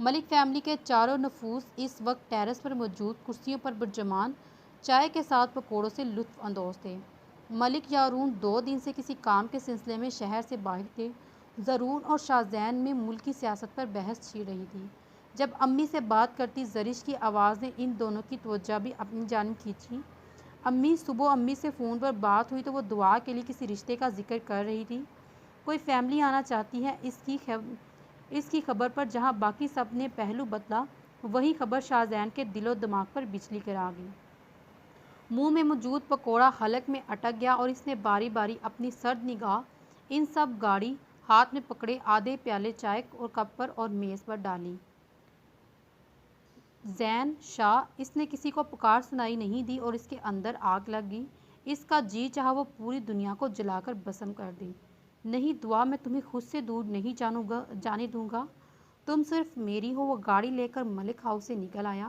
ملک family کے چاروں نفوس اس وقت ٹیرس پر موجود کرسیوں پر برجمان چائے کے ساتھ پکوڑوں سے لطف اندوز تھے۔ ملک یارون 2 دن سے کسی کام کے سلسلے میں شہر سے باہر تھے۔ زرون اور شاہ زین میں ملکی سیاست پر بحث چھڑ رہی تھی۔ جب امی سے بات کرتی زرش کی آواز نے ان دونوں کی توجہ بھی اپنی جانب کھینچی۔ امی صبح امی سے فون پر بات ہوئی تو وہ دعا کے لیے کسی رشتے کا ذکر کر رہی تھی۔ کوئی فیملی آنا چاہتی ہے اس کی خبر پر جہاں باقی سب نے پہلو بدلا، وہی خبر شاہ زین کے دل و دماغ پر بجلی گرا گئی۔ منہ میں موجود پکوڑا حلق میں اٹک گیا اور اس نے باری باری اپنی سرد نگاہ ان سب گاڑی ہاتھ میں پکڑے آدھے پیالے چائے اور کپ پر اور میز پر ڈالی۔ زین شاہ، اس نے کسی کو پکار سنائی نہیں دی اور اس کے اندر آگ لگ گئی۔ اس کا جی چاہا وہ پوری دنیا کو جلا کر بھسم کر دے۔ نہیں دعا، میں تمہیں خود سے دور نہیں جانے دوں گا، تم صرف میری ہو۔ وہ گاڑی لے کر ملک ہاؤس سے نکل آیا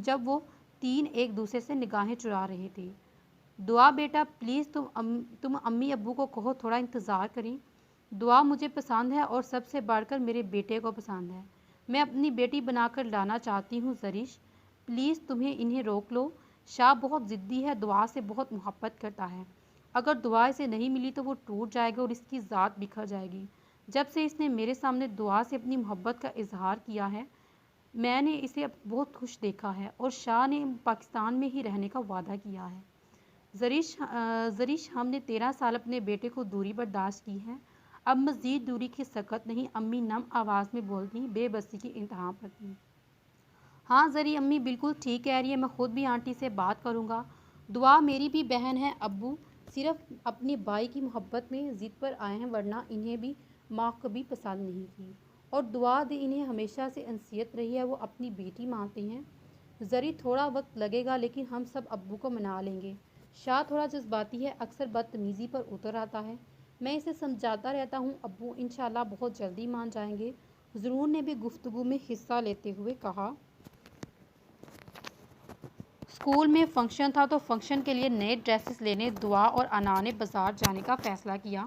جب وہ 3 ایک دوسرے سے نگاہیں چرا رہے تھے۔ دعا بیٹا پلیز تم امی ابو کو کہو تھوڑا انتظار کریں۔ دعا مجھے پسند ہے اور سب سے بڑھ کر میرے بیٹے کو پسند ہے۔ میں اپنی بیٹی بنا کر لانا چاہتی ہوں زرش، پلیز تمہیں انہیں روک لو۔ شاہ بہت ضدی ہے، دعا سے بہت محبت کرتا ہے۔ اگر دعا اسے نہیں ملی تو وہ ٹوٹ جائے گا اور اس کی ذات بکھر جائے گی۔ جب سے اس نے میرے سامنے دعا سے اپنی محبت کا اظہار کیا ہے، میں نے اسے بہت خوش دیکھا ہے اور شاہ نے پاکستان میں ہی رہنے کا وعدہ کیا ہے۔ زرش، ہم نے 13 سال اپنے بیٹے کو دوری برداشت کی ہے، اب مزید دوری کی سکت نہیں، امی نم آواز میں بولتی بے بسی کی انتہا پر تھی۔ ہاں زری، امی بالکل ٹھیک کہہ رہی ہے، میں خود بھی آنٹی سے بات کروں گا۔ دعا میری بھی بہن ہے، ابو صرف اپنے بھائی کی محبت میں ضد پر آئے ہیں، ورنہ انہیں بھی ماں کبھی پسند نہیں کی، اور دعا دی انہیں ہمیشہ سے انسیت رہی ہے، وہ اپنی بیٹی مانتے ہیں۔ زری، تھوڑا وقت لگے گا لیکن ہم سب ابو کو منا لیں گے۔ شاہ تھوڑا جذباتی ہے، اکثر بدتمیزی پر اتر آتا ہے، میں اسے سمجھاتا رہتا ہوں۔ ابو انشاءاللہ بہت جلدی مان جائیں گے، زرون نے بھی گفتگو میں حصہ لیتے ہوئے کہا۔ اسکول میں فنکشن تھا تو فنکشن کے لیے نئے ڈریسز لینے دعا اور انا نے بازار جانے کا فیصلہ کیا۔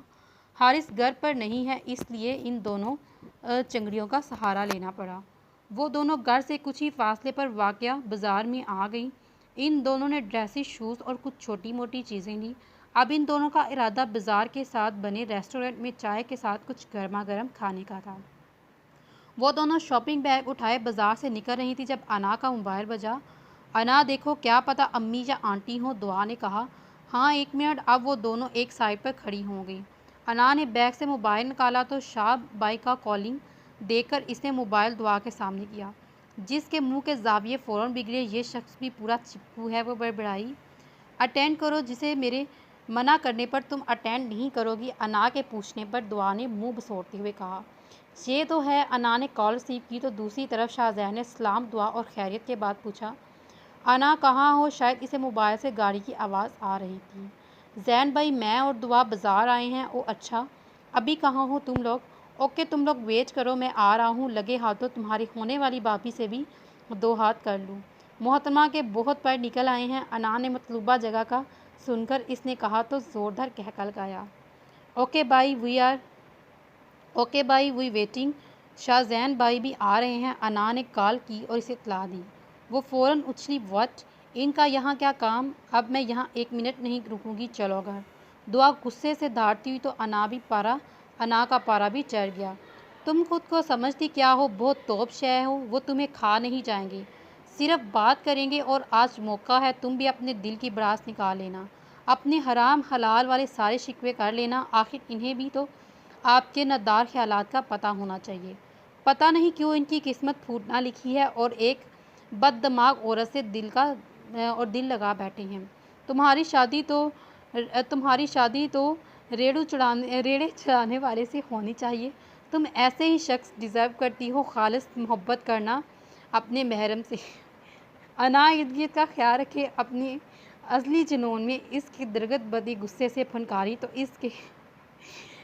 حارث گھر پر نہیں ہے، اس لیے ان دونوں چنگڑیوں کا سہارا لینا پڑا۔ وہ دونوں گھر سے کچھ ہی فاصلے پر واقع بازار میں آ گئیں۔ ان دونوں نے ڈریسز، شوز اور کچھ چھوٹی موٹی چیزیں لیں۔ اب ان دونوں کا ارادہ بازار کے ساتھ بنے ریسٹورنٹ میں چائے کے ساتھ کچھ گرما گرم کھانے کا تھا۔ وہ دونوں شاپنگ بیگ اٹھائے بازار سے نکل رہی تھی جب انا کا موبائل بجا۔ انا دیکھو، کیا پتہ امی یا آنٹی ہوں، دعا نے کہا۔ ہاں 1 منٹ۔ اب وہ دونوں ایک سائڈ پر کھڑی ہو گئیں۔ انا نے بیگ سے موبائل نکالا تو شاہ بائی کا کالنگ دیکھ کر اس نے موبائل دعا کے سامنے کیا، جس کے منہ کے زاویے فوراً بگڑے۔ یہ شخص بھی پورا چپکو ہے، وہ بڑبڑائی۔ اٹینڈ کرو، جسے میرے منع کرنے پر تم اٹینڈ نہیں کرو گی، انا کے پوچھنے پر دعا نے منہ بسوڑتے ہوئے کہا۔ یہ تو ہے۔ انا نے کال ریسیو کی تو دوسری طرف شاہ زین نے سلام دعا اور خیریت کے بعد پوچھا، انا کہاں ہو؟ شاید اسے موبائل سے گاڑی کی آواز آ رہی تھی۔ زین بھائی، میں اور دعا بازار آئے ہیں۔ او اچھا، ابھی کہاں ہو تم لوگ؟ اوکے تم لوگ ویٹ کرو، میں آ رہا ہوں، لگے ہاتھوں تمہاری ہونے والی بھابھی سے بھی 2 ہاتھ کر لوں۔ محترمہ کے بہت پیر نکل آئے ہیں، انا نے مطلوبہ جگہ کا سن کر اس نے کہا تو زوردار قہقہ لگایا۔ اوکے بھائی وی ویٹنگ۔ شاہ زین بھائی بھی آ رہے ہیں، انا نے کال کی اور اسے اطلاع دی۔ وہ فوراً اچھلی، واٹ؟ ان کا یہاں کیا کام؟ اب میں یہاں 1 منٹ نہیں رکوں گی، چلو گھر۔ دعا غصے سے دھاڑتی ہوئی تو انا کا پارا بھی چڑھ گیا۔ تم خود کو سمجھتی کیا ہو؟ بہت توپ شے ہو، وہ تمہیں کھا نہیں جائیں گے، صرف بات کریں گے، اور آج موقع ہے، تم بھی اپنے دل کی بڑاس نکال لینا، اپنے حرام حلال والے سارے شکوے کر لینا، آخر انہیں بھی تو آپ کے نادار خیالات کا پتہ ہونا چاہیے۔ پتہ نہیں کیوں ان کی قسمت پھوٹنا لکھی ہے اور ایک بد دماغ عورت سے دل لگا بیٹھے ہیں۔ تمہاری شادی تو ریڑے چڑھانے والے سے ہونی چاہیے، تم ایسے ہی شخص ڈیزرو کرتی ہو، خالص محبت کرنا اپنے محرم سے۔ انا ارد گرد کا خیال رکھے اپنے ازلی جنون میں اس کی درگت بدی غصے سے پھنکاری تو اس کے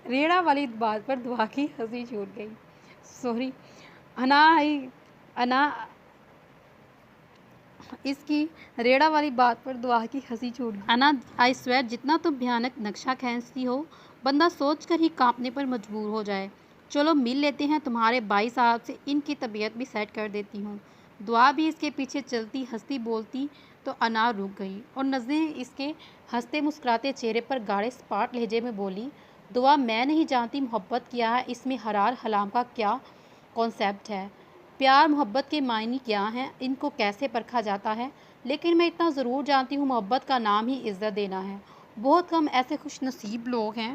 ریڑہ والی بات پر دعا کی ہنسی چھوٹ گئی۔ اس کی ریڑہ والی بات پر دعا کی ہنسی چھوٹ گئی۔ انا آئی سویئر، جتنا تم بھیانک نقشہ کھینچتی ہو، بندہ سوچ کر ہی کانپنے پر مجبور ہو جائے۔ چلو مل لیتے ہیں، تمہارے بھائی صاحب سے ان کی طبیعت بھی سیٹ کر دیتی ہوں۔ دعا بھی اس کے پیچھے چلتی ہنستی بولتی تو انا رک گئی اور نظریں اس کے ہنستے مسکراتے چہرے پر گاڑے سپاٹ لہجے میں بولی، دعا میں نہیں جانتی محبت کیا ہے، اس میں حرار حلام کا کیا کانسیپٹ ہے، پیار محبت کے معنی کیا ہیں، ان کو کیسے پرکھا جاتا ہے، لیکن میں اتنا ضرور جانتی ہوں محبت کا نام ہی عزت دینا ہے۔ بہت کم ایسے خوش نصیب لوگ ہیں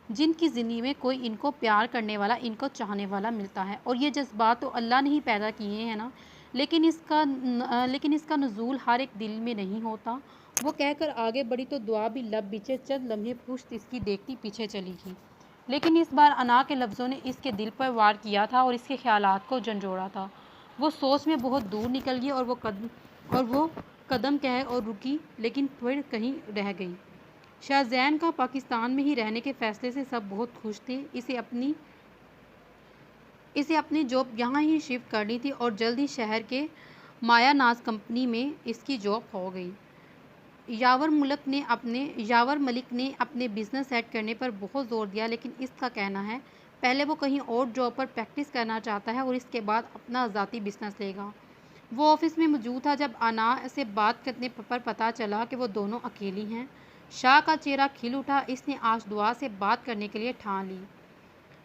جن کی زندگی میں کوئی ان کو پیار کرنے والا، ان کو چاہنے والا ملتا ہے، اور یہ جذبات تو اللہ نے ہی پیدا کیے ہیں نا، لیکن اس کا نزول ہر ایک دل میں نہیں ہوتا۔ وہ کہہ کر آگے بڑھی تو دعا بھی لب بیچے چند لمحے پشت اس کی دیکھتی پیچھے چلی گئی، لیکن اس بار انا کے لفظوں نے اس کے دل پر وار کیا تھا اور اس کے خیالات کو جھنجھوڑا تھا۔ وہ سوچ میں بہت دور نکل گئی اور وہ قدم کہے اور رکی، لیکن پھر کہیں رہ گئی۔ شاہزین کا پاکستان میں ہی رہنے کے فیصلے سے سب بہت خوش تھے۔ اسے اپنی جاب یہاں ہی شفٹ کرنی تھی اور جلد ہی شہر کے مایا ناز کمپنی میں اس کی جاب ہو گئی۔ یاور ملک نے اپنے بزنس سیٹ کرنے پر بہت زور دیا، لیکن اس کا کہنا ہے پہلے وہ کہیں اور جاب پر پریکٹس کرنا چاہتا ہے اور اس کے بعد اپنا ذاتی بزنس لے گا۔ وہ آفس میں موجود تھا جب انا سے بات کرنے پر پتہ چلا کہ وہ دونوں اکیلی ہیں۔ شاہ کا چہرہ کھل اٹھا، اس نے آج دعا سے بات کرنے کے لیے ٹھان لی۔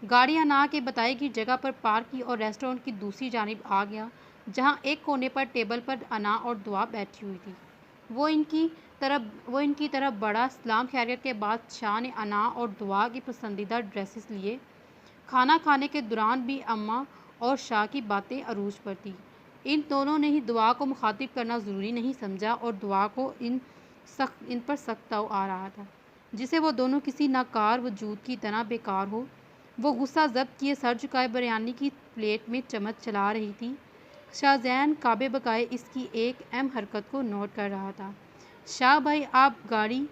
گاڑی انا کے بتائی گئی جگہ پر پارک کی اور ریسٹورنٹ کی دوسری جانب آ گیا، جہاں ایک کونے پر ٹیبل پر انا اور دعا بیٹھی ہوئی تھی۔ وہ ان کی طرف بڑھا۔ سلام خیریت کے بعد شاہ نے انا اور دعا کی پسندیدہ ڈریسز لیے۔ کھانا کھانے کے دوران بھی اماں اور شاہ کی باتیں عروج پر تھیں۔ ان دونوں نے ہی دعا کو مخاطب کرنا ضروری نہیں سمجھا اور دعا کو ان پر سخت تاؤ آ رہا تھا، جسے وہ دونوں کسی ناکار وجود کی طرح بیکار ہو۔ وہ غصہ ضبط کیے سر جھکائے بریانی کی پلیٹ میں چمچ چلا رہی تھی۔ شاہزین کعبے بقائے اس کی ایک اہم حرکت کو نوٹ کر رہا تھا۔ شاہ بھائی، آپ گاڑی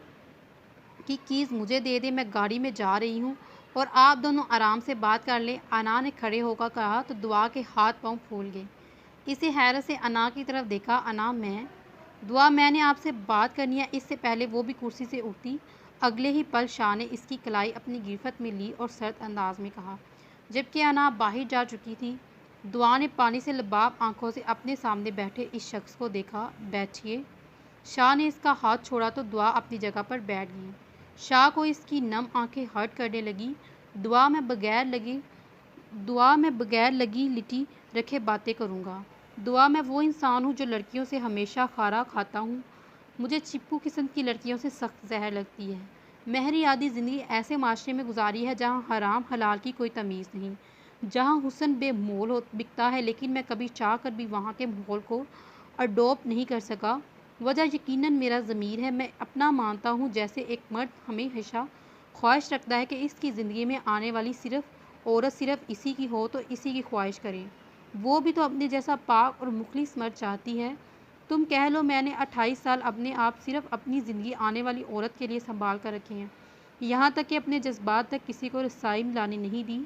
کی کیز مجھے دے دیں، میں گاڑی میں جا رہی ہوں اور آپ دونوں آرام سے بات کر لیں، انا نے کھڑے ہو کر کہا تو دعا کے ہاتھ پاؤں پھول گئے۔ اسے حیرت سے انا کی طرف دیکھا۔ انا، دعا میں نے آپ سے بات کرنی ہے۔ اس سے پہلے وہ بھی کرسی سے اٹھتی، اگلے ہی پل شاہ نے اس کی کلائی اپنی گرفت میں لی اور سرد انداز میں کہا، جبکہ انا باہر جا چکی تھی۔ دعا نے پانی سے لباب آنکھوں سے اپنے سامنے بیٹھے اس شخص کو دیکھا۔ بیٹھیے۔ شاہ نے اس کا ہاتھ چھوڑا تو دعا اپنی جگہ پر بیٹھ گئی۔ شاہ کو اس کی نم آنکھیں ہرٹ کرنے لگیں۔ دعا میں بغیر لگی لٹی رکھے باتیں کروں گا۔ دعا میں وہ انسان ہوں جو لڑکیوں سے ہمیشہ کھارا کھاتا ہوں۔ مجھے چپو قسم کی لڑکیوں سے سخت زہر لگتی ہے۔ مہری آدھی زندگی ایسے معاشرے میں گزاری ہے جہاں حرام حلال کی کوئی تمیز نہیں، جہاں حسن بے مول بکتا ہے، لیکن میں کبھی چاہ کر بھی وہاں کے ماحول کو اڈاپٹ نہیں کر سکا۔ وجہ یقیناً میرا ضمیر ہے۔ میں اپنا مانتا ہوں جیسے ایک مرد ہمیشہ خواہش رکھتا ہے کہ اس کی زندگی میں آنے والی عورت صرف اسی کی ہو تو اسی کی خواہش کرے۔ وہ بھی تو اپنے جیسا پاک اور مخلص مرد چاہتی ہے۔ تم کہہ لو میں نے 28 سال اپنے آپ صرف اپنی زندگی آنے والی عورت کے لیے سنبھال کر رکھے ہیں، یہاں تک کہ اپنے جذبات تک کسی کو رسائی لانے نہیں دی۔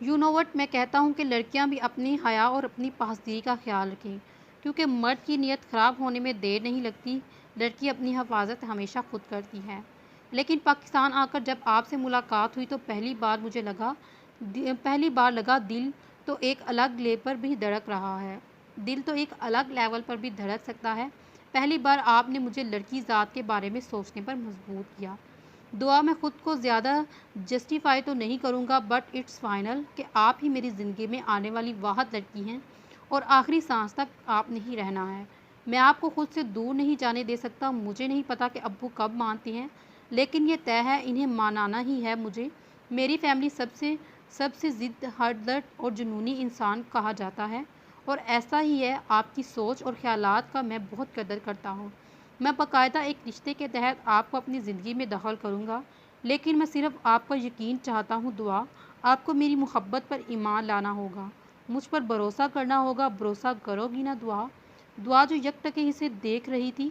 یو نو وٹ، میں کہتا ہوں کہ لڑکیاں بھی اپنی حیا اور اپنی پاکیزگی کا خیال رکھیں، کیونکہ مرد کی نیت خراب ہونے میں دیر نہیں لگتی۔ لڑکی اپنی حفاظت ہمیشہ خود کرتی ہے۔ لیکن پاکستان آ کر جب آپ سے ملاقات ہوئی تو پہلی بار لگا دل تو ایک الگ لیول پر بھی دھڑک رہا ہے۔ دل تو ایک الگ لیول پر بھی دھڑک سکتا ہے۔ پہلی بار آپ نے مجھے لڑکی ذات کے بارے میں سوچنے پر مجبور کیا۔ دعا میں خود کو زیادہ جسٹیفائی تو نہیں کروں گا، بٹ اٹس فائنل کہ آپ ہی میری زندگی میں آنے والی واحد لڑکی ہیں اور آخری سانس تک آپ نے ہی رہنا ہے۔ میں آپ کو خود سے دور نہیں جانے دے سکتا۔ مجھے نہیں پتا کہ ابو کب مانتے ہیں، لیکن یہ طے ہے انہیں منانا ہی ہے مجھے۔ میری فیملی سب سے ضد ہردرد اور جنونی انسان کہا جاتا ہے، اور ایسا ہی ہے۔ آپ کی سوچ اور خیالات کا میں بہت قدر کرتا ہوں۔ میں باقاعدہ ایک رشتے کے تحت آپ کو اپنی زندگی میں دخل کروں گا، لیکن میں صرف آپ کا یقین چاہتا ہوں۔ دعا، آپ کو میری محبت پر ایمان لانا ہوگا، مجھ پر بھروسہ کرنا ہوگا۔ بھروسہ کرو گی نا دعا؟ دعا جو یکٹکے اسے دیکھ رہی تھی،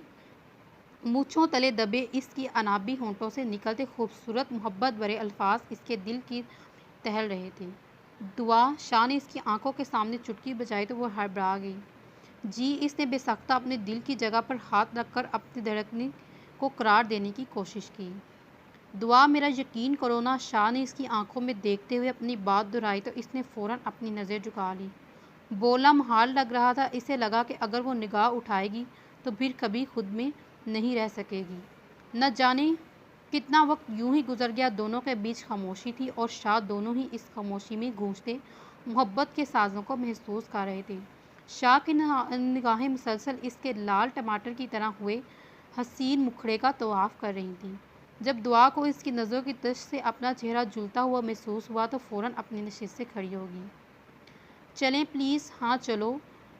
مونچھوں تلے دبے اس کی انابی ہونٹوں سے نکلتے خوبصورت محبت بھرے الفاظ اس کے دل کی تہل رہے تھے۔ دعا، شاہ نے اس کی آنکھوں کے سامنے چٹکی بجائی تو وہ ہڑبڑا گئی۔ جی، اس نے بے ساختہ اپنے دل کی جگہ پر ہاتھ رکھ کر اپنی دھڑکنیں کو قرار دینے کی کوشش کی۔ دعا میرا یقین کرو نا۔ شاہ نے اس کی آنکھوں میں دیکھتے ہوئے اپنی بات دہرائی تو اس نے فوراً اپنی نظر جھکا لی۔ بولا محال لگ رہا تھا، اسے لگا کہ اگر وہ نگاہ اٹھائے گی تو پھر کبھی خود میں نہیں رہ سکے گی۔ نہ جانے کتنا وقت یوں ہی گزر گیا، دونوں کے بیچ خاموشی تھی اور شاہ دونوں ہی اس خاموشی میں گونجتے محبت کے سازوں کو محسوس کر رہے تھے۔ شاہ کی نگاہیں مسلسل اس کے لال ٹماٹر کی طرح ہوئے حسین مکھڑے کا طواف کر رہی تھیں۔ جب دعا کو اس کی نظروں کی تش سے اپنا چہرہ جھلتا ہوا محسوس ہوا تو فوراً اپنی نشست سے کھڑی ہوگی۔ چلیں پلیز، ہاں چلو۔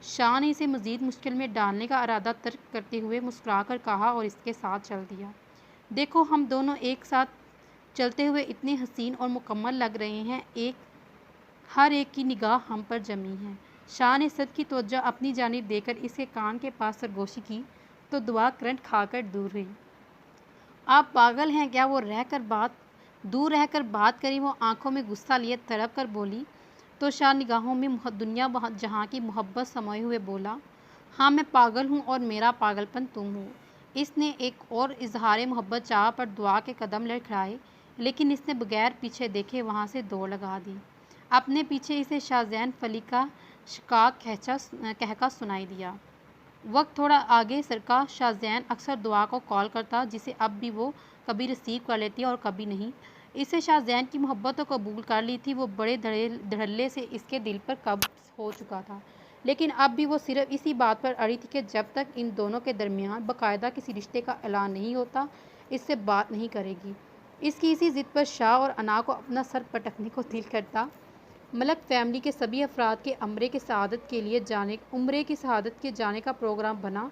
شاہ نے اسے مزید مشکل میں ڈالنے کا ارادہ ترک کرتے ہوئے مسکرا کر کہا اور اس کے ساتھ چل دیا۔ دیکھو ہم دونوں ایک ساتھ چلتے ہوئے اتنے حسین اور مکمل لگ رہے ہیں، ہر ایک کی نگاہ ہم پر جمی ہے۔ شاہ نے سب کی توجہ اپنی جانب دے کر اس کے کان کے پاس سرگوشی کی تو دعا کرنٹ کھا کر دور ہوئی۔ آپ پاگل ہیں کیا؟ وہ دور رہ کر بات کریں، وہ آنکھوں میں غصہ لیے تڑپ کر بولی تو شاہ نگاہوں میں دنیا جہاں کی محبت سموئے ہوئے بولا، ہاں میں پاگل ہوں اور میرا پاگل پن تم ہو۔ اس نے ایک اور اظہار محبت چاہ پر دعا کے قدم لڑکھڑائے، لیکن اس نے بغیر پیچھے دیکھے وہاں سے دوڑ لگا دی۔ اپنے پیچھے اسے شاہ زین فلی کا شکاک کہکا سنائی دیا۔ وقت تھوڑا آگے سرکا۔ شاہ زین اکثر دعا کو کال کرتا، جسے اب بھی وہ کبھی ریسیو کر لیتی اور کبھی نہیں۔ اسے شاہ زین کی محبت تو قبول کر لی تھی، وہ بڑے دھڑلے سے اس کے دل پر قبض ہو چکا تھا، لیکن اب بھی وہ صرف اسی بات پر اڑی تھی کہ جب تک ان دونوں کے درمیان باقاعدہ کسی رشتے کا اعلان نہیں ہوتا اس سے بات نہیں کرے گی۔ اس کی اسی ضد پر شاہ اور انا کو اپنا سر پٹکنے کو دل کرتا۔ ملک فیملی کے سبھی افراد کے عمرے کی سعادت کے جانے کا پروگرام بنا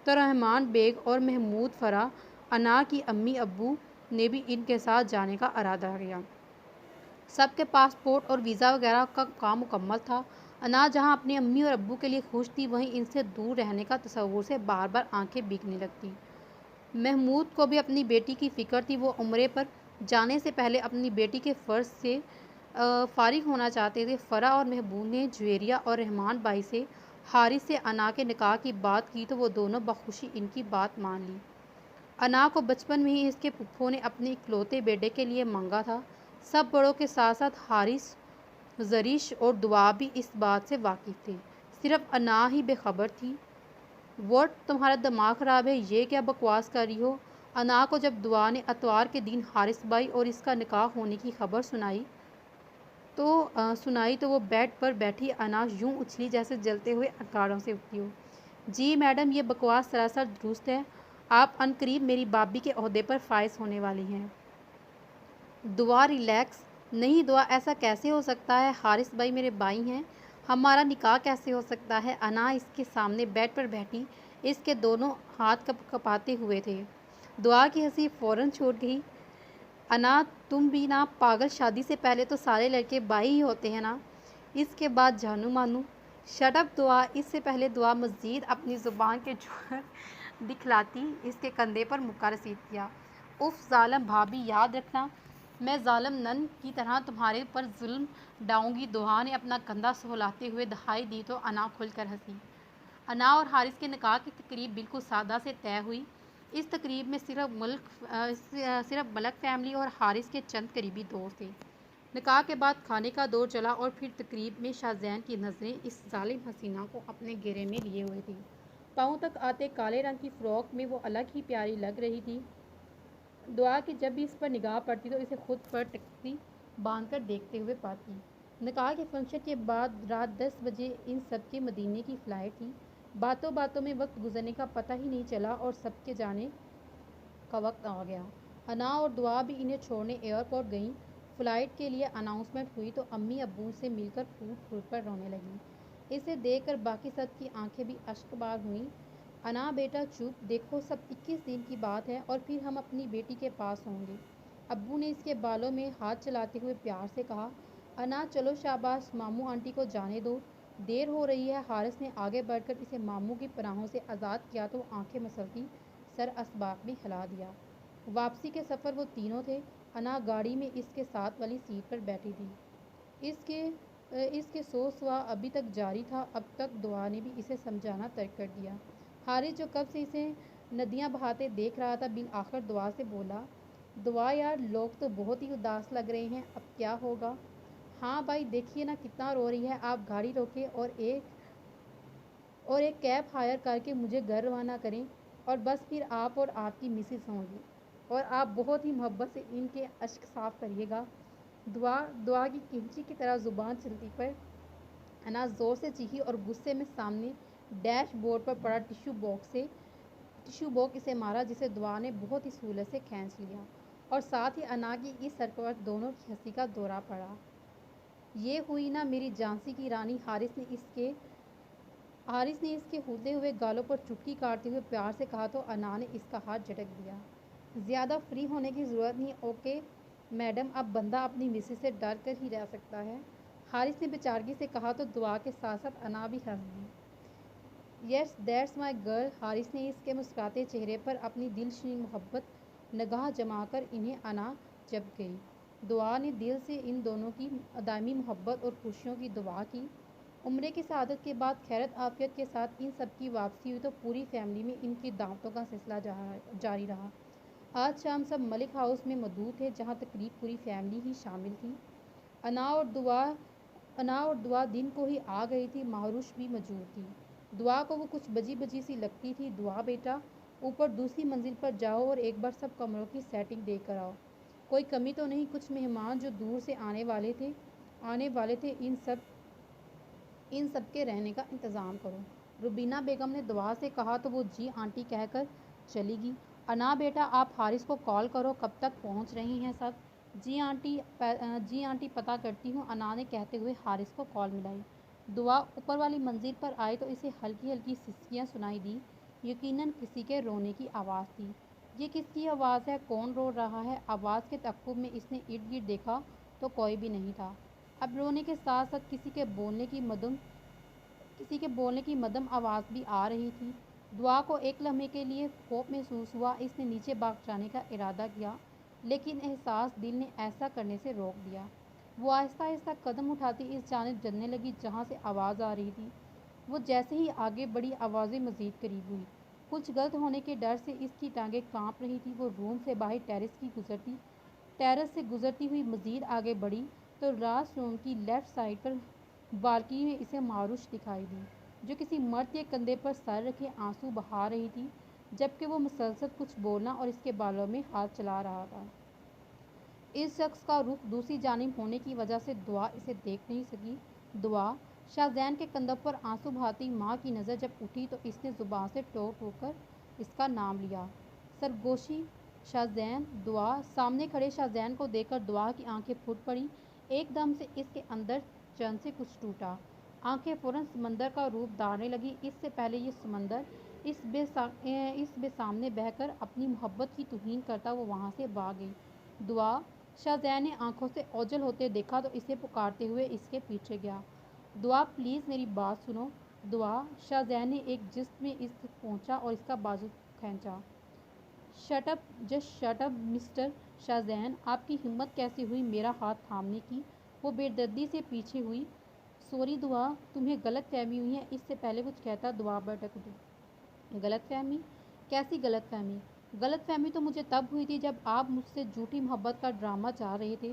تو رحمان بیگ اور محمود فرا انا کی امی ابو نے بھی ان کے ساتھ جانے کا ارادہ کیا۔ سب کے پاسپورٹ اور ویزا وغیرہ کا کام مکمل تھا۔ انا جہاں اپنی امی اور ابو کے لیے خوش تھی، وہیں ان سے دور رہنے کا تصور سے بار بار آنکھیں بھیگنے لگتی۔ محمود کو بھی اپنی بیٹی کی فکر تھی، وہ عمرے پر جانے سے پہلے اپنی بیٹی کے فرض سے فارغ ہونا چاہتے تھے۔ فرا اور محمود نے جویریہ اور رحمان بھائی سے حارث سے انا کے نکاح کی بات کی تو وہ دونوں بخوشی ان کی بات مان لی۔ انا کو بچپن میں ہی اس کے پھپھو نے اپنے اکلوتے بیٹے کے لیے مانگا تھا۔ سب بڑوں کے ساتھ ساتھ حارث، زریش اور دعا بھی اس بات سے واقف تھے، صرف انا ہی بے خبر تھی۔ واٹ، تمہارا دماغ خراب ہے؟ یہ کیا بکواس کر رہی ہو؟ انا کو جب دعا نے اتوار کے دن حارث بھائی اور اس کا نکاح ہونے کی خبر سنائی تو وہ بیڈ پر بیٹھی انا یوں اچھلی جیسے جلتے ہوئے انگاروں سے اٹھی ہو۔ جی میڈم، یہ بکواس سراسر درست ہے، آپ عنقریب میری بابی کے عہدے پر فائز ہونے والی ہیں۔ دعا ریلیکس۔ نہیں دعا، ایسا کیسے ہو سکتا ہے؟ حارث بھائی میرے بھائی ہیں، ہمارا نکاح کیسے ہو سکتا ہے؟ انا اس کے سامنے بیڈ پر بیٹھی اس کے دونوں ہاتھ کپاتے ہوئے تھے۔ دعا کی ہنسی فوراً چھوٹ گئی۔ انا تم بھی نا پاگل، شادی سے پہلے تو سارے لڑکے بھائی ہی ہوتے ہیں نا، اس کے بعد جانو مانو۔ شٹ اپ دعا۔ اس سے پہلے دعا مزید اپنی زبان کے جوہر دکھلاتی اس کے کندھے پر مکہ رسید کیا۔ اف ظالم بھابی، یاد رکھنا میں ظالم نن کی طرح تمہارے پر ظلم ڈھاؤں گی۔ دعا نے اپنا کندھا سہلاتے ہوئے دہائی دی تو انا کھل کر ہنسی۔ انا اور حارث کے نکاح کی تقریب بالکل سادہ سے طے ہوئی۔ اس تقریب میں صرف ملک فیملی اور حارث کے چند قریبی دوست تھے۔ نکاح کے بعد کھانے کا دور چلا اور پھر تقریب میں شاہ زین کی نظریں اس ظالم حسینہ کو اپنے گھیرے میں لیے ہوئے تھیں۔ پاؤں تک آتے کالے رنگ کی فراک میں وہ الگ ہی پیاری لگ رہی تھی۔ دعا کی جب بھی اس پر نگاہ پڑتی تو اسے خود پر ٹکری باندھ کر دیکھتے ہوئے پاتی۔ نکاح کے فنکشن کے بعد رات 10 بجے ان سب کے مدینے کی فلائٹ تھی۔ باتوں باتوں میں وقت گزرنے کا پتہ ہی نہیں چلا اور سب کے جانے کا وقت آ گیا۔ انا اور دعا بھی انہیں چھوڑنے ایئرپورٹ گئیں۔ فلائٹ کے لیے اناؤنسمنٹ ہوئی تو امی ابو سے مل کر پھوٹ پھوٹ کر رونے لگیں۔ اسے دیکھ کر باقی سب کی آنکھیں بھی اشک بار ہوئیں۔ انا بیٹا چپ، دیکھو سب 21 دن کی بات ہے اور پھر ہم اپنی بیٹی کے پاس ہوں گے۔ ابو نے اس کے بالوں میں ہاتھ چلاتے ہوئے پیار سے کہا۔ انا چلو شاباش، ماموں آنٹی کو جانے دو، دیر ہو رہی ہے۔ حارث نے آگے بڑھ کر اسے ماموں کی پناہوں سے آزاد کیا تو آنکھیں مسلتی سر اسباق بھی ہلا دیا۔ واپسی کے سفر وہ تینوں تھے۔ انا گاڑی میں اس کے ساتھ والی سیٹ پر بیٹھی تھی۔ اس کے سو سوال ابھی تک جاری تھا۔ اب تک دعا نے بھی اسے سمجھانا ترک کر دیا۔ حارث جو کب سے اسے ندیاں بہاتے دیکھ رہا تھا، بالآخر دعا سے بولا، دعا یار لوگ تو بہت ہی اداس لگ رہے ہیں، اب کیا ہوگا؟ ہاں بھائی دیکھیے نا کتنا رو رہی ہے، آپ گاڑی روکے اور ایک کیب ہائر کر کے مجھے گھر روانہ کریں، اور بس پھر آپ اور آپ کی مسز ہوں گی، اور آپ بہت ہی محبت سے ان کے اشک صاف کریے گا۔ دعا کی کینچی کی طرح زبان چلتی پر اناز زور سے چیخی اور غصے میں سامنے ڈیش بورڈ پر پڑا ٹشو باکس اسے مارا، جسے دعا نے بہت ہی سہولت سے کھینچ لیا، اور ساتھ ہی انا کی اس حرکت پر دونوں کی ہنسی کا دورہ پڑا۔ یہ ہوئی نا میری جھانسی کی رانی، حارث نے اس کے ہلتے ہوئے گالوں پر چٹکی کاٹتے ہوئے پیار سے کہا تو انا نے اس کا ہاتھ جھٹک دیا۔ زیادہ فری ہونے کی ضرورت نہیں، اوکے میڈم، اب بندہ اپنی مسز سے ڈر کر ہی رہ سکتا ہے، حارث نے بیچارگی سے کہا تو دعا کے ساتھ ساتھ انا بھی ہنس دی۔ Yes that's my girl, Haris نے اس کے مسکراتے چہرے پر اپنی دلشین محبت نگاہ جما کر انہیں انا جب گئی۔ دعا نے دل سے ان دونوں کی دائمی محبت اور خوشیوں کی دعا کی۔ عمرے کی سعادت کے بعد خیرت عافیت کے ساتھ ان سب کی واپسی ہوئی تو پوری فیملی میں ان کی دعوتوں کا سلسلہ جاری رہا۔ آج شام سب ملک ہاؤس میں موجود تھے، جہاں تقریب پوری فیملی ہی شامل تھی۔ انا اور دعا دن کو ہی آ گئی تھی، مہروش بھی موجود تھی۔ دعا کو وہ کچھ بجی بجی سی لگتی تھی۔ دعا بیٹا، اوپر دوسری منزل پر جاؤ اور ایک بار سب کمروں کی سیٹنگ دیکھ کر آؤ، کوئی کمی تو نہیں، کچھ مہمان جو دور سے آنے والے تھے ان سب کے رہنے کا انتظام کرو۔ روبینہ بیگم نے دعا سے کہا تو وہ جی آنٹی کہہ کر چلی گئی۔ انا بیٹا، آپ حارث کو کال کرو، کب تک پہنچ رہی ہیں سب؟ جی آنٹی پتہ کرتی ہوں، انا نے کہتے ہوئے حارث کو کال ملائی۔ دعا اوپر والی منزل پر آئی تو اسے ہلکی ہلکی سسکیاں سنائی دی، یقیناً کسی کے رونے کی آواز تھی۔ یہ کس کی آواز ہے؟ کون رو رہا ہے؟ آواز کے تعاقب میں اس نے ارد گرد دیکھا تو کوئی بھی نہیں تھا۔ اب رونے کے ساتھ ساتھ کسی کے بولنے کی مدھم آواز بھی آ رہی تھی۔ دعا کو ایک لمحے کے لیے خوف محسوس ہوا، اس نے نیچے بھاگ جانے کا ارادہ کیا، لیکن احساس دل نے ایسا کرنے سے روک دیا۔ وہ آہستہ آہستہ قدم اٹھاتی اس جانب چلنے لگی جہاں سے آواز آ رہی تھی۔ وہ جیسے ہی آگے بڑھی، آوازیں مزید قریب ہوئی۔ کچھ غلط ہونے کے ڈر سے اس کی ٹانگیں کانپ رہی تھی۔ وہ روم سے باہر ٹیرس سے گزرتی ہوئی مزید آگے بڑھی تو راس روم کی لیفٹ سائڈ پر بالکنی میں اسے مہروش دکھائی دی، جو کسی مرد کے کندھے پر سر رکھے آنسو بہا رہی تھی، جبکہ وہ مسلسل کچھ بولنا اور اس کے بالوں میں ہاتھ چلا رہا تھا۔ اس شخص کا رخ دوسری جانب ہونے کی وجہ سے دعا اسے دیکھ نہیں سکی۔ دعا شاہزین کے کندھوں پر آنسو بہاتی ماں کی نظر جب اٹھی تو اس نے زبان سے ٹوک ٹوک کر اس کا نام لیا، سرگوشی شاہزین۔ دعا سامنے کھڑے شاہزین کو دیکھ کر دعا کی آنکھیں پھٹ پڑیں، ایک دم سے اس کے اندر چین سے کچھ ٹوٹا، آنکھیں فوراً سمندر کا روپ دھارنے لگیں۔ اس سے پہلے یہ سمندر اس بے سامنے بہہ کر اپنی محبت کی توہین کرتا وہ وہاں سے بھاگ گئی۔ دعا شاہزین نے آنکھوں سے اوجھل ہوتے دیکھا تو اسے پکارتے ہوئے اس کے پیچھے گیا۔ دعا پلیز میری بات سنو۔ دعا شاہزین نے ایک جست میں اس تک پہنچا اور اس کا بازو کھینچا۔ Shut up, just shut up mister Shahzeen, آپ کی ہمت کیسے ہوئی میرا ہاتھ تھامنے کی؟ وہ بے دردی سے پیچھے ہوئی۔ سوری دعا، تمہیں غلط فہمی ہوئی ہے، اس سے پہلے کچھ کہتا دعا بھڑک اٹھی۔ غلط فہمی؟ کیسی غلط فہمی؟ غلط فہمی تو مجھے تب ہوئی تھی جب آپ مجھ سے جھوٹی محبت کا ڈرامہ چاہ رہے تھے،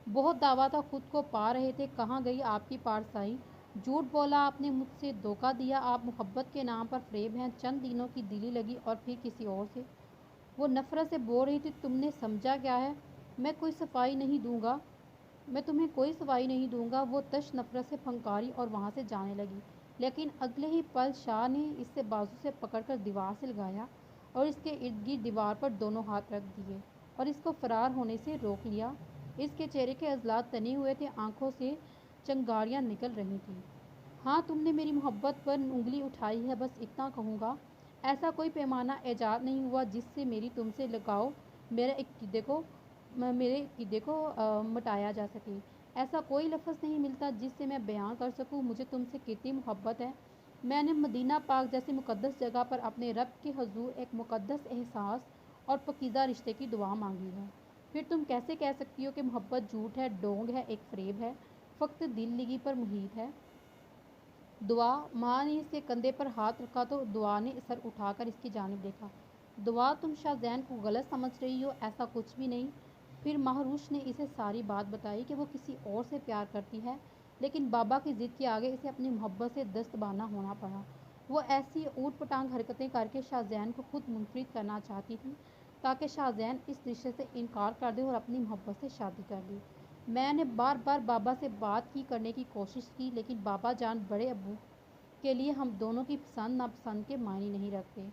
بہت دعویٰ تھا خود کو پا رہے تھے، کہاں گئی آپ کی پارسائی؟ جھوٹ بولا آپ نے، مجھ سے دھوکہ دیا آپ، محبت کے نام پر فریب ہیں، چند دنوں کی دلی لگی اور پھر کسی اور سے۔ وہ نفرت سے بول رہی تھی، تم نے سمجھا کیا ہے؟ میں تمہیں کوئی صفائی نہیں دوں گا۔ وہ تش نفرت سے پھنکاری اور وہاں سے جانے لگی، لیکن اگلے ہی پل شاہ نے اس سے بازو سے پکڑ کر دیوار سے لگایا اور اس کے ارد گرد دیوار پر دونوں ہاتھ رکھ دیے اور اس کو فرار ہونے سے روک لیا۔ اس کے چہرے کے عضلات تنے ہوئے تھے، آنکھوں سے چنگاریاں نکل رہی تھیں۔ ہاں تم نے میری محبت پر انگلی اٹھائی ہے، بس اتنا کہوں گا، ایسا کوئی پیمانہ ایجاد نہیں ہوا جس سے میری تم سے لگاؤ میرے عقیدے کو مٹایا جا سکے، ایسا کوئی لفظ نہیں ملتا جس سے میں بیان کر سکوں مجھے تم سے کتنی محبت ہے۔ میں نے مدینہ پاک جیسی مقدس جگہ پر اپنے رب کے حضور ایک مقدس احساس اور پاکیزہ رشتے کی دعا مانگی ہے، پھر تم کیسے کہہ سکتی ہو کہ محبت جھوٹ ہے، ڈھونگ ہے، ایک فریب ہے، فقط دل لگی پر محیط ہے؟ دعا، ماں نے اس کے کندھے پر ہاتھ رکھا تو دعا نے سر اٹھا کر اس کی جانب دیکھا۔ دعا تم شاہزین کو غلط سمجھ رہی ہو، ایسا کچھ بھی نہیں۔ پھر مہروش نے اسے ساری بات بتائی کہ وہ کسی اور سے پیار کرتی ہے، لیکن بابا کی ضد کے آگے اسے اپنی محبت سے دستبانہ ہونا پڑا۔ وہ ایسی اوٹ پٹانگ حرکتیں کر کے شاہزین کو خود منفرد کرنا چاہتی تھی تاکہ شاہزین اس رشتے سے انکار کر دے اور اپنی محبت سے شادی کر لے۔ میں نے بار بار بابا سے بات کرنے کی کوشش کی، لیکن بابا جان بڑے ابو کے لیے ہم دونوں کی پسند ناپسند کے معنی نہیں رکھتے،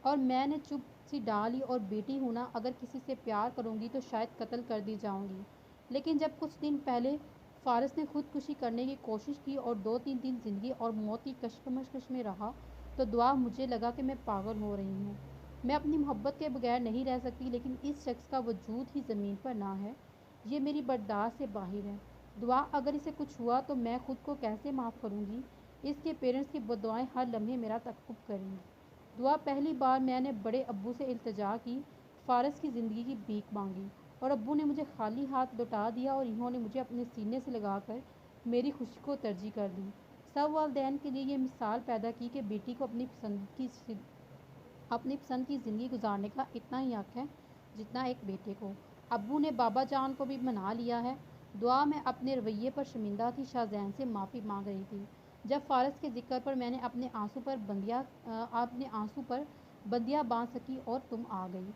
اور میں نے چپ سی ڈالی اور بیٹی ہوں نا، اگر کسی سے پیار کروں گی تو شاید قتل کر دی جاؤں گی۔ لیکن جب کچھ دن پہلے فارس نے خودکشی کرنے کی کوشش کی اور 2-3 دن زندگی اور موت کی کشمکش میں رہا تو دعا مجھے لگا کہ میں پاگل ہو رہی ہوں۔ میں اپنی محبت کے بغیر نہیں رہ سکتی، لیکن اس شخص کا وجود ہی زمین پر نہ ہے، یہ میری برداشت سے باہر ہے۔ دعا اگر اسے کچھ ہوا تو میں خود کو کیسے معاف کروں گی؟ اس کے پیرنٹس کی بددعائیں ہر لمحے میرا تعقب کریں گی۔ دعا پہلی بار میں نے بڑے ابو سے التجا کی، فارس کی زندگی کی بھیک مانگی، اور ابو نے مجھے خالی ہاتھ لوٹا دیا اور انہوں نے مجھے اپنے سینے سے لگا کر میری خوشی کو ترجیح کر دی۔ سب والدین کے لیے یہ مثال پیدا کی کہ بیٹی کو اپنی پسند کی زندگی گزارنے کا اتنا ہی حق ہے جتنا ایک بیٹے کو۔ ابو نے بابا جان کو بھی منا لیا ہے۔ دعا میں اپنے رویے پر شرمندہ تھی، شاہزین سے معافی مانگ رہی تھی۔ جب فارس کے ذکر پر میں نے اپنے آنسو پر بندیاں باندھ سکی اور تم آ گئی۔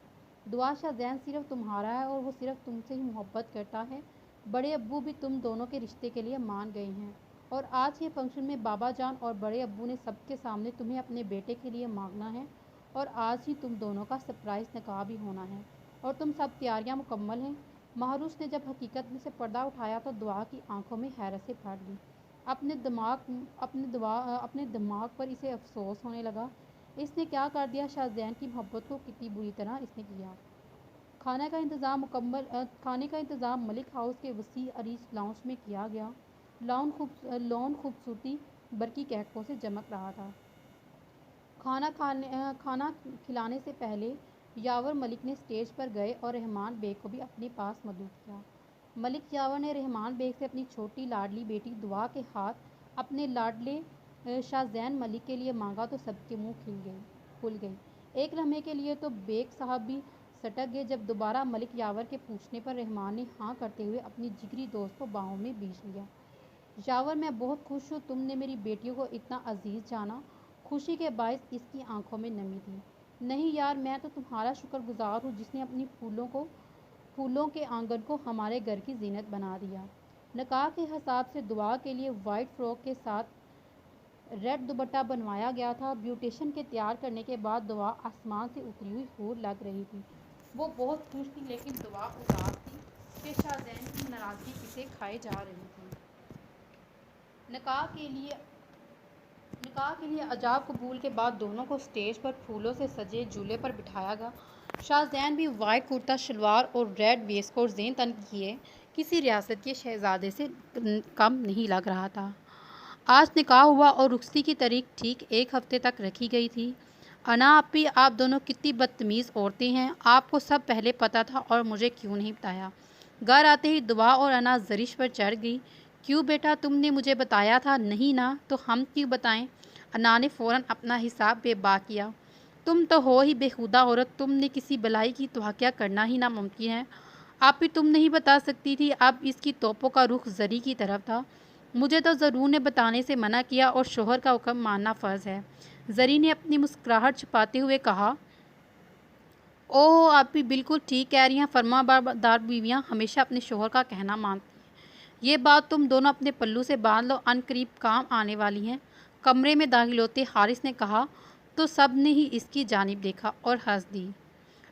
دعا شاہزین صرف تمہارا ہے اور وہ صرف تم سے ہی محبت کرتا ہے۔ بڑے ابو بھی تم دونوں کے رشتے کے لیے مان گئے ہیں، اور آج کے فنکشن میں بابا جان اور بڑے ابو نے سب کے سامنے تمہیں اپنے بیٹے کے لیے مانگنا ہے، اور آج ہی تم دونوں کا سرپرائز نکاح بھی ہونا ہے، اور تم سب تیاریاں مکمل ہیں۔ مہروش نے جب حقیقت میں سے پردہ اٹھایا تو دعا کی آنکھوں میں حیرت سے بھر گئی۔ اپنے دماغ پر اسے افسوس ہونے لگا۔ اس نے کیا کر دیا؟ شاہزین کی محبت کو کتنی بری طرح اس نے کیا۔ کھانے کا انتظام ملک ہاؤس کے وسیع عریض لاؤنج میں کیا گیا۔ لان خوبصورتی برقی کہکوں سے چمک رہا تھا۔ کھانا کھلانے سے پہلے یاور ملک نے اسٹیج پر گئے اور رحمان بیگ کو بھی اپنے پاس مدعو کیا۔ ملک یاور نے رحمان بیگ سے اپنی چھوٹی لاڈلی بیٹی دعا کے ہاتھ اپنے لاڈلے شاہزین ملک کے لیے مانگا تو سب کے منہ کھل گئے۔ ایک لمحے کے لیے تو بیگ صاحب بھی سٹک گئے، جب دوبارہ ملک یاور کے پوچھنے پر رحمان نے ہاں کرتے ہوئے اپنی جگری دوست کو باہوں میں بھیج لیا۔ یاور، میں بہت خوش ہوں تم نے میری بیٹیوں کو اتنا عزیز جانا۔ خوشی کے باعث اس کی آنکھوں میں نمی تھی۔ نہیں یار، میں تو تمہارا شکر گزار ہوں جس نے اپنی پھولوں کے آنگن کو ہمارے گھر کی زینت بنا دیا۔ نکاح کے حساب سے دعا کے لیے وائٹ فراک کے ساتھ ریڈ دوپٹہ بنوایا گیا تھا۔ بیوٹیشن کے تیار کرنے کے بعد دعا آسمان سے اتری ہوئی حور لگ رہی تھی۔ وہ بہت خوش تھی، لیکن دعا اداس تھی کہ شاہزین کی ناراضگی کسے کھائے جا رہی تھی۔ نکاح کے لیے عجاب قبول کے بعد دونوں کو اسٹیج پر پھولوں سے سجے جھولے پر بٹھایا گیا۔ شاہزین بھی وائٹ کرتا شلوار اور ریڈ ویسٹ کوٹ زین تن کیے کسی ریاست کے شہزادے سے کم نہیں لگ رہا تھا۔ آج نکاح ہوا اور رخصتی کی تاریخ ٹھیک 1 ہفتے تک رکھی گئی تھی۔ انا اپی، آپ دونوں کتنی بدتمیز عورتیں ہیں، آپ کو سب پہلے پتہ تھا اور مجھے کیوں نہیں بتایا؟ گھر آتے ہی دعا اور انا زرش پر چڑھ گئی۔ کیوں بیٹا، تم نے مجھے بتایا تھا نہیں نا؟ تو ہم کیوں بتائیں؟ انا نے فوراً اپنا حساب بے باک کیا۔ تم تو ہو ہی بےہودہ عورت، تم نے کسی بلائی کی توقع کرنا ہی ناممکن ہے۔ آپی تم نہیں بتا سکتی تھی؟ اب اس کی توپوں کا رخ زری کی طرف تھا۔ مجھے تو ضرور نے بتانے سے منع کیا اور شوہر کا حکم ماننا فرض ہے، زری نے اپنی مسکراہٹ چھپاتے ہوئے کہا۔ اوہ آپی بالکل ٹھیک کہہ رہی ہیں، فرمانبردار بیویاں ہمیشہ اپنے شوہر کا کہنا مانتی ہیں۔ یہ بات تم دونوں اپنے پلو سے باندھ لو، عن قریب کام آنے والی ہیں۔ کمرے میں داخل ہوتے حارث نے کہا تو سب نے ہی اس کی جانب دیکھا اور ہنس دی۔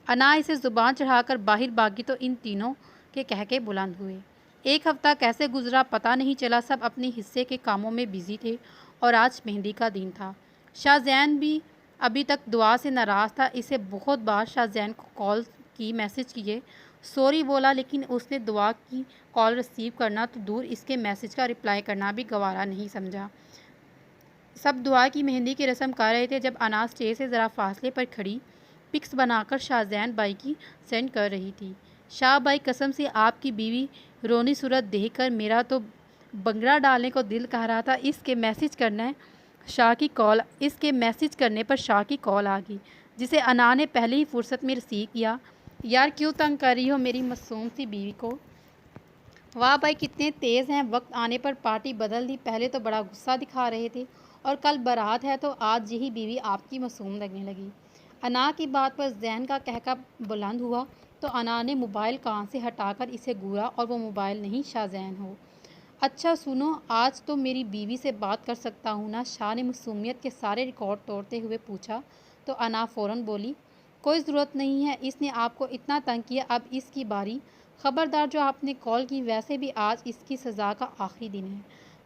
انا اسے زبان چڑھا کر باہر بھاگی تو ان تینوں کے قہقہے بلند ہوئے۔ 1 ہفتہ کیسے گزرا پتہ نہیں چلا، سب اپنے حصے کے کاموں میں بزی تھے اور آج مہندی کا دن تھا۔ شاہزین بھی ابھی تک دعا سے ناراض تھا۔ اسے بہت بار شاہزین کو کال کی، میسج کیے، سوری بولا، لیکن اس نے دعا کی کال ریسیو کرنا تو دور اس کے میسج کا رپلائی کرنا بھی گوارا نہیں سمجھا۔ سب دعا کی مہندی کی رسم کر رہے تھے جب انا اسٹیج سے ذرا فاصلے پر کھڑی پکس بنا کر شاہزین بھائی کی سینڈ کر رہی تھی۔ شاہ بھائی، قسم سے آپ کی بیوی رونی صورت دیکھ کر میرا تو بنگڑا ڈالنے کو دل کہہ رہا تھا۔ اس کے میسج کرنا ہے شاہ کی کال اس کے میسج کرنے پر شاہ کی کال آ گئی، جسے انا نے پہلے ہی فرصت میں ریسیو کیا۔ یار کیوں تنگ کر رہی ہو میری معصوم سی بیوی کو؟ واہ بھائی کتنے تیز ہیں، وقت آنے پر پارٹی بدل دی، پہلے تو بڑا غصہ دکھا رہے تھے اور کل بارات ہے تو آج یہی بیوی آپ کی معصوم لگنے لگی۔ انا کی بات پر زین کا قہقہ بلند ہوا تو انا نے موبائل کان سے ہٹا کر اسے گھورا اور وہ موبائل نہیں شاہ زین ہو۔ اچھا سنو، آج تو میری بیوی سے بات کر سکتا ہوں نا؟ شاہ نے معصومیت کے سارے ریکارڈ توڑتے ہوئے پوچھا تو انا فوراً بولی، کوئی ضرورت نہیں ہے، اس نے آپ کو اتنا تنگ کیا، اب اس کی باری۔ خبردار جو آپ نے کال کی، ویسے بھی آج اس کی سزا کا آخری دن ہے،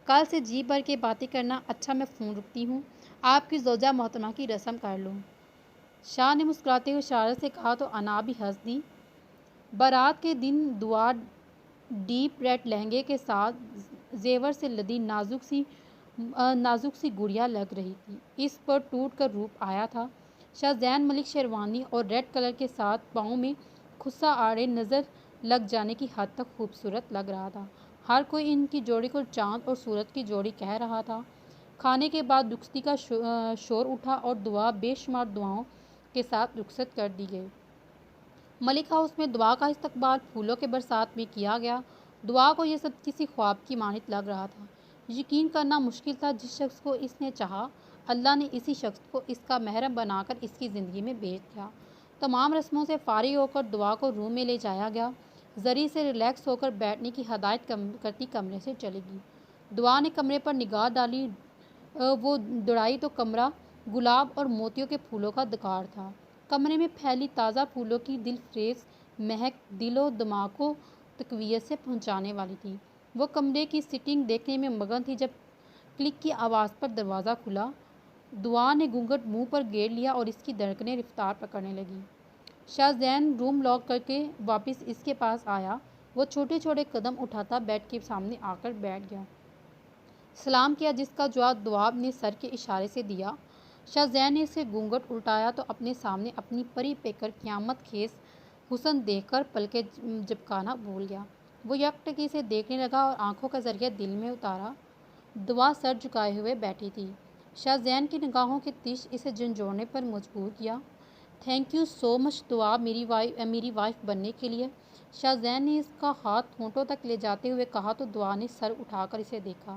کل سے جی بھر کے باتیں کرنا۔ اچھا میں فون رکھتی ہوں، آپ کی زوجہ محترمہ کی رسم کر لوں۔ شاہ نے مسکراتے ہوئے اشارے سے کہا تو انا بھی ہنس دی۔ بارات کے دن دعا ڈیپ ریڈ لہنگے کے ساتھ زیور سے لدی نازک سی گڑیا لگ رہی تھی، اس پر ٹوٹ کر روپ آیا تھا۔ شاہ زین ملک شیروانی اور ریڈ کلر کے ساتھ پاؤں میں خصا آڑے نظر لگ جانے کی حد تک خوبصورت لگ رہا تھا۔ ہر کوئی ان کی جوڑی کو چاند اور سورج کی جوڑی کہہ رہا تھا۔ کھانے کے بعد رخصتی کا شور اٹھا اور دعا بے شمار دعاؤں کے ساتھ رخصت کر دی گئی۔ ملک ہاؤس میں دعا کا استقبال پھولوں کے برسات میں کیا گیا۔ دعا کو یہ سب کسی خواب کی مانند لگ رہا تھا۔ یقین کرنا مشکل تھا، جس شخص کو اس نے چاہا، اللہ نے اسی شخص کو اس کا محرم بنا کر اس کی زندگی میں بھیج دیا۔ تمام رسموں سے فارغ ہو کر دعا کو روم میں لے جایا گیا۔ زری سے ریلیکس ہو کر بیٹھنے کی ہدایت کرتی کمرے سے چلی گئی۔ دعا نے کمرے پر نگاہ ڈالی، وہ دوڑائی تو کمرہ گلاب اور موتیوں کے پھولوں کا دکار تھا۔ کمرے میں پھیلی تازہ پھولوں کی دل فریز مہک دل و دماغ کو تقویت سے پہنچانے والی تھی۔ وہ کمرے کی سیٹنگ دیکھنے میں مگن تھی جب کلک کی آواز پر دروازہ کھلا۔ دعا نے گھونگھٹ منہ پر گیڑ لیا اور اس کی دھڑکنیں رفتار پکڑنے لگیں۔ شاہ زین روم لاک کر کے واپس اس کے پاس آیا۔ وہ چھوٹے چھوٹے قدم اٹھاتا بیڈ کے سامنے آ کر بیٹھ گیا، سلام کیا، جس کا جواب دعا نے سر کے اشارے سے دیا۔ شاہ زین نے اسے گھونگھٹ الٹایا تو اپنے سامنے اپنی پری پیکر قیامت خیز حسن دیکھ کر پلکیں جھپکانا بھول گیا۔ وہ یکٹکی سے دیکھنے لگا اور آنکھوں کا ذریعہ دل میں اتارا۔ دعا سر جھکائے ہوئے بیٹھی تھی۔ شاہ زین کی نگاہوں کے تیش اسے جھنجھوڑنے پر مجبور کیا۔ تھینک یو سو مچ دعا، میری وائف بننے کے لیے۔ شاہ زین نے اس کا ہاتھ ہونٹوں تک لے جاتے ہوئے کہا تو دعا نے سر اٹھا کر اسے دیکھا۔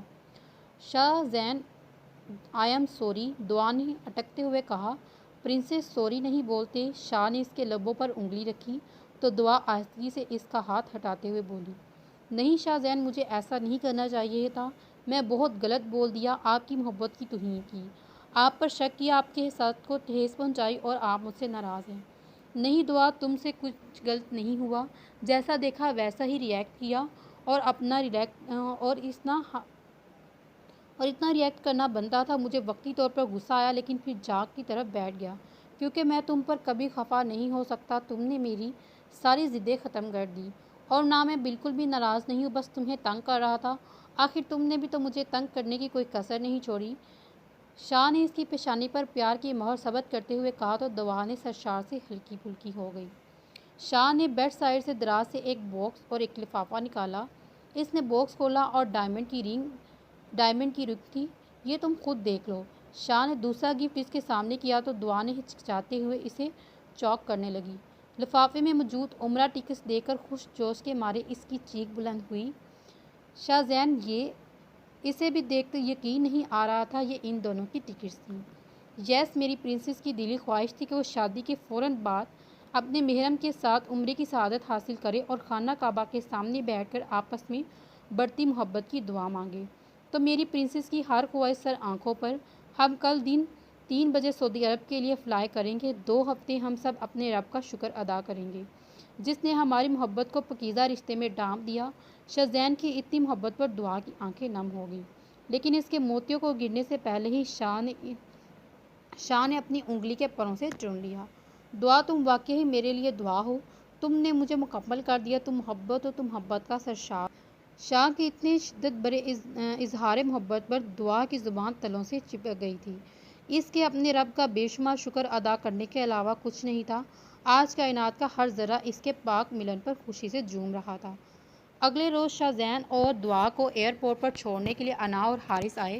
شاہ زین آئی ایم سوری، دعا نے اٹکتے ہوئے کہا۔ پرنسس سوری نہیں بولتے۔ شاہ نے اس کے لبوں پر انگلی رکھی تو دعا آہستگی سے اس کا ہاتھ ہٹاتے ہوئے بولی، نہیں شاہ زین، مجھے ایسا نہیں کرنا چاہیے تھا، میں بہت غلط بول دیا، آپ کی محبت کی توہین کی، آپ پر شک کیا، آپ کے احساس کو ٹھیس پہنچائی اور آپ مجھ سے ناراض ہیں۔ نہیں دعا، تم سے کچھ غلط نہیں ہوا، جیسا دیکھا ویسا ہی ریئیکٹ کیا اور اتنا ریئیکٹ کرنا بنتا تھا۔ مجھے وقتی طور پر غصہ آیا لیکن پھر جاگ کی طرف بیٹھ گیا، کیونکہ میں تم پر کبھی خفا نہیں ہو سکتا۔ تم نے میری ساری ضدیں ختم کر دی اور نہ میں بالکل بھی ناراض نہیں ہوں، بس تمہیں تنگ کر رہا تھا۔ آخر تم نے بھی تو مجھے تنگ کرنے کی کوئی کسر نہیں چھوڑی۔ شاہ نے اس کی پیشانی پر پیار کی مہر ثبت کرتے ہوئے کہا تو دعا نے سرشار سے ہلکی پھلکی ہو گئی۔ شاہ نے بیڈ سائڈ سے دراز سے ایک باکس اور ایک لفافہ نکالا۔ اس نے باکس کھولا اور ڈائمنڈ کی رنگ تھی۔ یہ تم خود دیکھ لو۔ شاہ نے دوسرا گفٹ اس کے سامنے کیا تو دعا نے ہچکچاتے ہوئے اسے چوک کرنے لگی۔ لفافے میں موجود عمرہ ٹکٹس دیکھ کر خوش جوش کے مارے اس کی چیخ بلند ہوئی۔ شاہ زین اسے بھی دیکھ کر یقین نہیں آ رہا تھا، یہ ان دونوں کی ٹکٹس تھیں۔ یس، میری پرنسس کی دلی خواہش تھی کہ وہ شادی کے فوراً بعد اپنے محرم کے ساتھ عمرے کی سعادت حاصل کرے اور خانہ کعبہ کے سامنے بیٹھ کر آپس میں بڑھتی محبت کی دعا مانگے۔ تو میری پرنسس کی ہر خواہش سر آنکھوں پر، ہم کل دن 3 بجے سعودی عرب کے لیے فلائی کریں گے۔ 2 ہفتے ہم سب اپنے رب کا شکر ادا کریں گے جس نے ہماری محبت کو پاکیزہ رشتے میں ڈانپ دیا۔ شاہ زین کی اتنی محبت پر دعا کی آنکھیں نم ہو گئیں، لیکن اس کے موتیوں کو گرنے سے پہلے ہی شاہ نے اپنی انگلی کے پروں سے چوم لیا۔ دعا، تم واقعی میرے لیے دعا ہو، تم نے مجھے مکمل کر دیا، تم محبت ہو، تم محبت کا سرشار۔ شاہ کے اتنے شدت برے اظہار محبت پر دعا کی زبان تلوں سے چپک گئی تھی۔ اس کے اپنے رب کا بے شمار شکر ادا کرنے کے علاوہ کچھ نہیں تھا۔ آج کائنات کا ہر ذرہ اس کے پاک ملن پر خوشی سے جھوم رہا تھا۔ اگلے روز شاہ زین اور دعا کو ایئرپورٹ پر چھوڑنے کے لیے انا اور حارث آئے۔